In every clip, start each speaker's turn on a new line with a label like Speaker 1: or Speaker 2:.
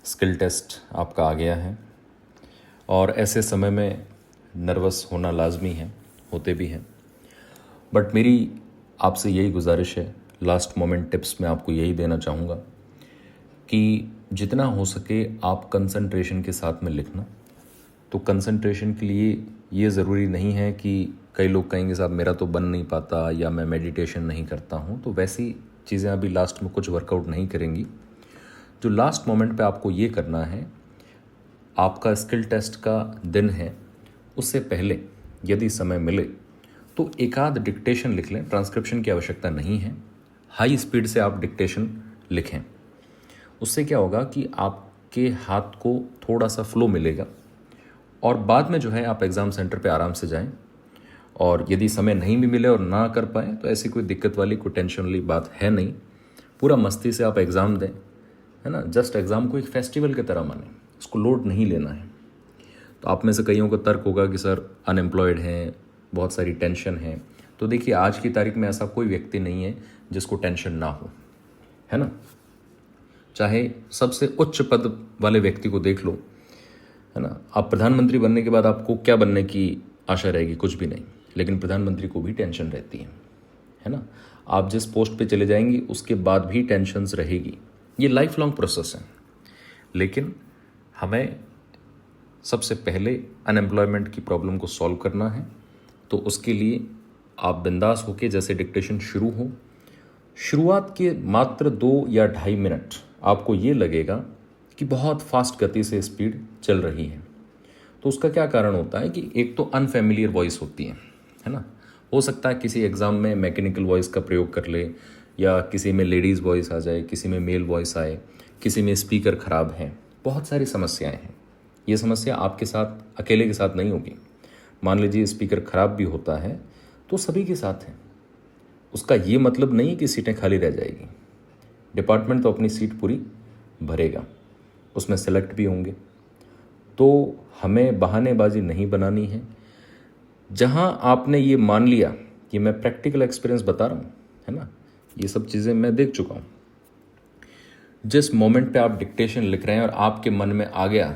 Speaker 1: Skill test आपका आ गया है और ऐसे समय में नर्वस होना लाजमी है, होते भी हैं। बट मेरी आपसे यही गुजारिश है, लास्ट मोमेंट टिप्स में आपको यही देना चाहूँगा कि जितना हो सके आप कंसंट्रेशन के साथ में लिखना। तो कंसंट्रेशन के लिए ये ज़रूरी नहीं है कि कई लोग कहेंगे साहब मेरा तो बन नहीं पाता या मैं मेडिटेशन नहीं करता हूँ, तो वैसी चीज़ें अभी लास्ट में कुछ वर्कआउट नहीं करेंगी। जो लास्ट मोमेंट पे आपको ये करना है, आपका स्किल टेस्ट का दिन है, उससे पहले यदि समय मिले तो एक आध डिक्टेशन लिख लें। ट्रांसक्रिप्शन की आवश्यकता नहीं है, हाई स्पीड से आप डिक्टेशन लिखें। उससे क्या होगा कि आपके हाथ को थोड़ा सा फ्लो मिलेगा और बाद में जो है आप एग्ज़ाम सेंटर पे आराम से जाएं। और यदि समय नहीं भी मिले और ना कर पाएँ तो ऐसी कोई दिक्कत वाली, कोई टेंशन वाली बात है नहीं। पूरा मस्ती से आप एग्ज़ाम दें, है ना। जस्ट एग्ज़ाम को एक फेस्टिवल की तरह मानें, उसको लोड नहीं लेना है। तो आप में से कईयों को तर्क होगा कि सर अनएम्प्लॉयड हैं, बहुत सारी टेंशन है। तो देखिए, आज की तारीख में ऐसा कोई व्यक्ति नहीं है जिसको टेंशन ना हो, है ना। चाहे सबसे उच्च पद वाले व्यक्ति को देख लो, है ना। आप प्रधानमंत्री बनने के बाद आपको क्या बनने की आशा रहेगी? कुछ भी नहीं। लेकिन प्रधानमंत्री को भी टेंशन रहती है ना। आप जिस पोस्ट पे चले जाएंगे उसके बाद भी टेंशन्स रहेगी। ये लाइफ लॉन्ग प्रोसेस है। लेकिन हमें सबसे पहले अनएम्प्लॉयमेंट की प्रॉब्लम को सॉल्व करना है। तो उसके लिए आप बिंदास होके, जैसे डिक्टेशन शुरू हो, शुरुआत के मात्र 2 या 2.5 मिनट आपको ये लगेगा कि बहुत फास्ट गति से स्पीड चल रही है। तो उसका क्या कारण होता है कि एक तो अनफेमिलियर वॉइस होती है ना। हो सकता है किसी एग्ज़ाम में मैकेनिकल वॉइस का प्रयोग कर ले, या किसी में लेडीज़ वॉइस आ जाए, किसी में मेल वॉइस आए, किसी में स्पीकर ख़राब है। बहुत सारी समस्याएं हैं। ये समस्या आपके साथ, अकेले के साथ नहीं होगी। मान लीजिए स्पीकर ख़राब भी होता है तो सभी के साथ है। उसका ये मतलब नहीं कि सीटें खाली रह जाएगी। डिपार्टमेंट तो अपनी सीट पूरी भरेगा, उसमें सेलेक्ट भी होंगे। तो हमें बहानेबाजी नहीं बनानी है। जहां आपने ये मान लिया कि मैं प्रैक्टिकल एक्सपीरियंस बता रहा हूँ, है ना, ये सब चीज़ें मैं देख चुका हूँ। जिस मोमेंट पे आप डिक्टेशन लिख रहे हैं और आपके मन में आ गया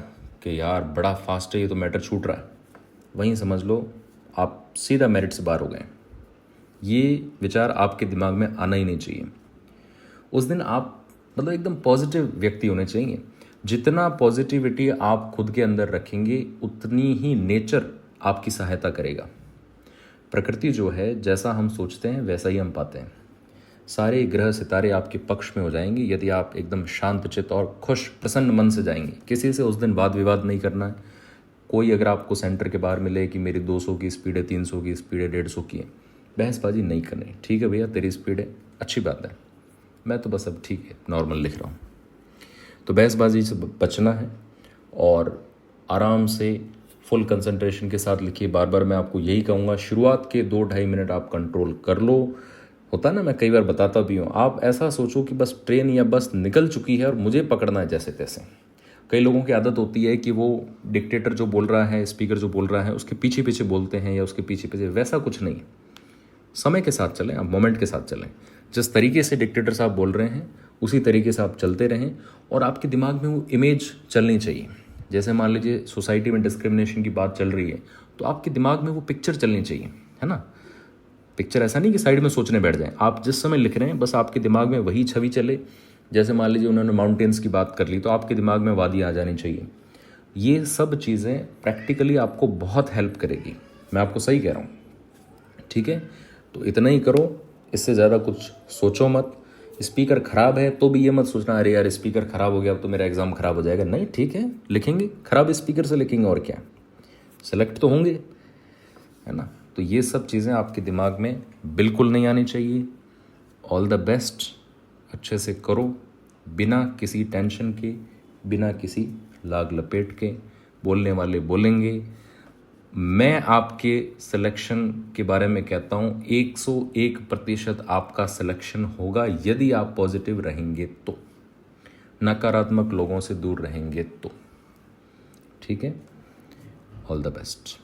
Speaker 1: कि यार बड़ा फास्ट है, ये तो मैटर छूट रहा है, वहीं समझ लो आप सीधा मेरिट से बाहर हो गए। ये विचार आपके दिमाग में आना ही नहीं चाहिए। उस दिन आप मतलब एकदम पॉजिटिव व्यक्ति होने चाहिए। जितना पॉजिटिविटी आप खुद के अंदर रखेंगे उतनी ही नेचर आपकी सहायता करेगा। प्रकृति जो है, जैसा हम सोचते हैं वैसा ही हम पाते हैं। सारे ग्रह सितारे आपके पक्ष में हो जाएंगे यदि आप एकदम शांतचित्त और खुश प्रसन्न मन से जाएंगे। किसी से उस दिन वाद विवाद नहीं करना है। कोई अगर आपको सेंटर के बाहर मिले कि मेरी 200 की स्पीड है, 300 की स्पीड है, 150 की है, बहसबाजी नहीं करनी। ठीक है भैया, तेरी स्पीड है, अच्छी बात है, मैं तो बस अब ठीक है नॉर्मल लिख रहा हूँ। तो बहसबाजी से बचना है और आराम से फुल कंसंट्रेशन के साथ लिखिए। बार बार मैं आपको यही कहूँगा, शुरुआत के 2-2.5 मिनट आप कंट्रोल कर लो। होता ना, मैं कई बार बताता भी हूँ, आप ऐसा सोचो कि बस ट्रेन या बस निकल चुकी है और मुझे पकड़ना है जैसे तैसे। कई लोगों की आदत होती है कि वो डिक्टेटर जो बोल रहा है, स्पीकर जो बोल रहा है, उसके पीछे पीछे बोलते हैं या उसके पीछे पीछे। वैसा कुछ नहीं। समय के साथ चलें, आप मोमेंट के साथ चलें। जिस तरीके से डिक्टेटर साहब बोल रहे हैं उसी तरीके से आप चलते रहें और आपके दिमाग में वो इमेज चलनी चाहिए। जैसे मान लीजिए सोसाइटी में डिस्क्रिमिनेशन की बात चल रही है तो आपके दिमाग में वो पिक्चर चलनी चाहिए, है ना। पिक्चर ऐसा नहीं कि साइड में सोचने बैठ जाएं। आप जिस समय लिख रहे हैं बस आपके दिमाग में वही छवि चले। जैसे मान लीजिए उन्होंने माउंटेन्स की बात कर ली तो आपके दिमाग में वादी आ जानी चाहिए। ये सब चीज़ें प्रैक्टिकली आपको बहुत हेल्प करेगी। मैं आपको सही कह रहा हूँ, ठीक है। तो इतना ही करो, इससे ज़्यादा कुछ सोचो मत। स्पीकर ख़राब है तो भी ये मत सोचना अरे यार स्पीकर ख़राब हो गया अब तो मेरा एग्ज़ाम ख़राब हो जाएगा। नहीं, ठीक है, लिखेंगे, ख़राब स्पीकर से लिखेंगे और क्या, सेलेक्ट तो होंगे, है ना। तो ये सब चीज़ें आपके दिमाग में बिल्कुल नहीं आनी चाहिए। ऑल द बेस्ट, अच्छे से करो, बिना किसी टेंशन के, बिना किसी लाग लपेट के। बोलने वाले बोलेंगे। मैं आपके सिलेक्शन के बारे में कहता हूँ 101% आपका सिलेक्शन होगा यदि आप पॉजिटिव रहेंगे तो, नकारात्मक लोगों से दूर रहेंगे तो। ठीक है, ऑल द बेस्ट।